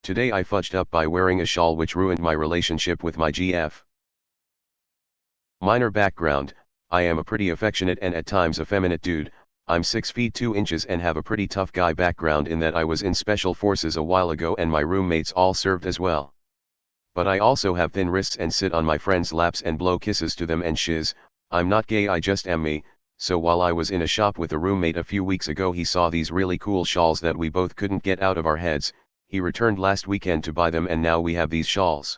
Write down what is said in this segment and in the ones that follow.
Today I fudged up by wearing a shawl which ruined my relationship with my GF. Minor background: I am a pretty affectionate and at times effeminate dude. I'm 6 feet 2 inches and have a pretty tough guy background in that I was in special forces a while ago and my roommates all served as well. But I also have thin wrists and sit on my friends' laps and blow kisses to them and shiz. I'm not gay, I just am me. So while I was in a shop with a roommate a few weeks ago, he saw these really cool shawls that we both couldn't get out of our heads. He returned last weekend to buy them and now we have these shawls.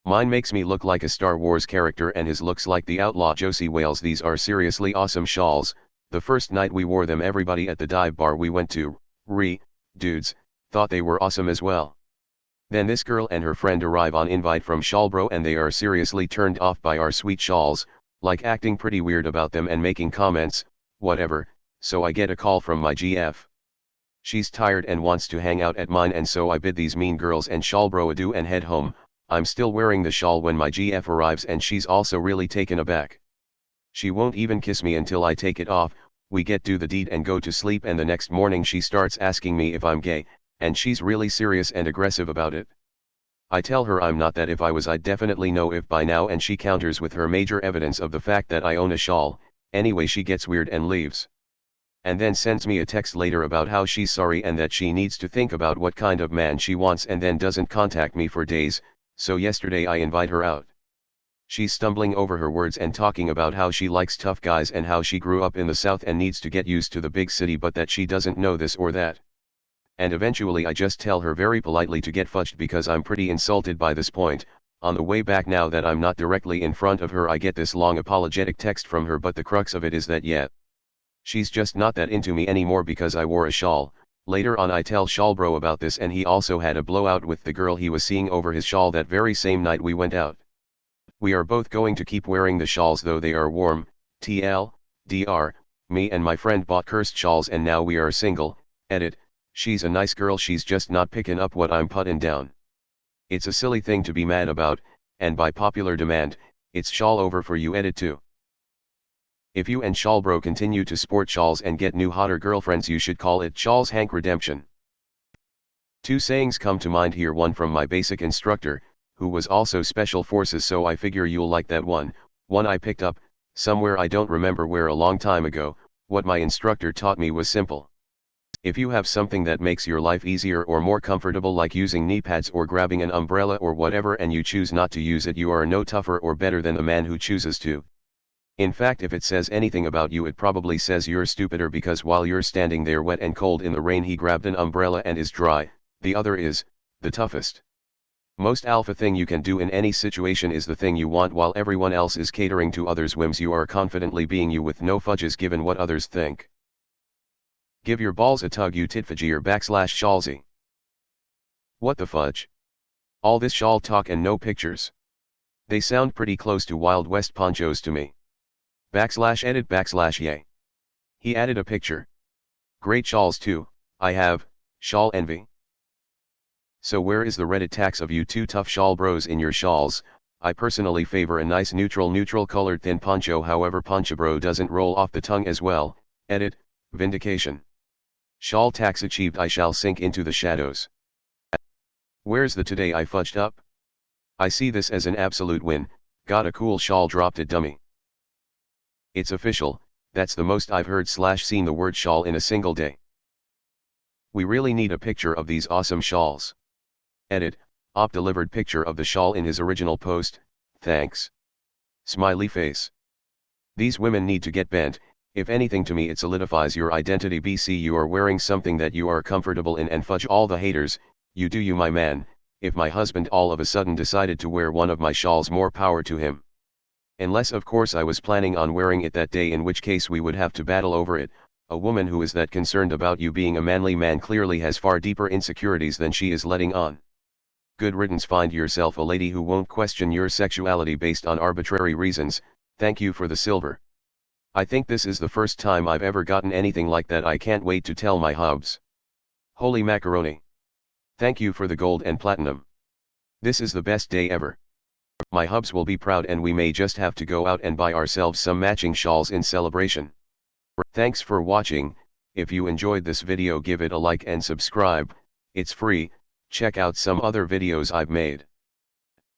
Mine makes me look like a Star Wars character and his looks like the outlaw Josie Wales. These are seriously awesome shawls. The first night we wore them, everybody at the dive bar we went to, dudes, thought they were awesome as well. Then this girl and her friend arrive on invite from Shawlbro and they are seriously turned off by our sweet shawls, like acting pretty weird about them and making comments, whatever. So I get a call from my GF. She's tired and wants to hang out at mine, and so I bid these mean girls and Shawlbro adieu and head home. I'm still wearing the shawl when my GF arrives and she's also really taken aback. She won't even kiss me until I take it off. We do the deed and go to sleep, and the next morning she starts asking me if I'm gay, and she's really serious and aggressive about it. I tell her I'm not, that if I was I'd definitely know if by now, and she counters with her major evidence of the fact that I own a shawl. Anyway, she gets weird and leaves. And then sends me a text later about how she's sorry and that she needs to think about what kind of man she wants, and then doesn't contact me for days. So yesterday I invite her out. She's stumbling over her words and talking about how she likes tough guys and how she grew up in the South and needs to get used to the big city, but that she doesn't know this or that. And eventually I just tell her very politely to get fudged because I'm pretty insulted by this point. On the way back, now that I'm not directly in front of her, I get this long apologetic text from her, but the crux of it is that she's just not that into me anymore because I wore a shawl. Later on I tell Shawlbro about this, and he also had a blowout with the girl he was seeing over his shawl that very same night we went out. We are both going to keep wearing the shawls though they are warm. TLDR, me and my friend bought cursed shawls and now we are single. Edit, she's a nice girl, she's just not picking up what I'm putting down. It's a silly thing to be mad about, and by popular demand, it's shawl over for you. Edit 2. If you and Shawlbro continue to sport shawls and get new hotter girlfriends, you should call it Shawls Hank Redemption. Two sayings come to mind here, one from my basic instructor, who was also special forces, so I figure you'll like that one. One I picked up, somewhere I don't remember where, a long time ago. What my instructor taught me was simple. If you have something that makes your life easier or more comfortable, like using knee pads or grabbing an umbrella or whatever, and you choose not to use it, you are no tougher or better than the man who chooses to. In fact, if it says anything about you, it probably says you're stupider, because while you're standing there wet and cold in the rain, he grabbed an umbrella and is dry. The other is the toughest. Most alpha thing you can do in any situation is the thing you want, while everyone else is catering to others' whims. You are confidently being you with no fudges given what others think. Give your balls a tug, you titfagier /Shawlsy. What the fudge? All this shawl talk and no pictures. They sound pretty close to Wild West ponchos to me. /edit /yay. He added a picture. Great shawls too, I have, shawl envy. So where is the Reddit tax of you two tough shawl bros in your shawls? I personally favor a nice neutral colored thin poncho, however poncho bro doesn't roll off the tongue as well. Edit, vindication. Shawl tax achieved, I shall sink into the shadows. Where's the today I fudged up? I see this as an absolute win. Got a cool shawl, dropped it dummy. It's official, that's the most I've heard / seen the word shawl in a single day. We really need a picture of these awesome shawls. Edit, Op delivered picture of the shawl in his original post, thanks. Smiley face. These women need to get bent. If anything, to me it solidifies your identity. BC, you are wearing something that you are comfortable in, and fudge all the haters. You do you, my man. If my husband all of a sudden decided to wear one of my shawls, more power to him. Unless of course I was planning on wearing it that day, in which case we would have to battle over it. A woman who is that concerned about you being a manly man clearly has far deeper insecurities than she is letting on. Good riddance. Find yourself a lady who won't question your sexuality based on arbitrary reasons. Thank you for the silver. I think this is the first time I've ever gotten anything like that. I can't wait to tell my hubs. Holy macaroni. Thank you for the gold and platinum. This is the best day ever. My hubs will be proud, and we may just have to go out and buy ourselves some matching shawls in celebration. Thanks for watching. If you enjoyed this video, give it a like and subscribe. It's free. Check out some other videos I've made.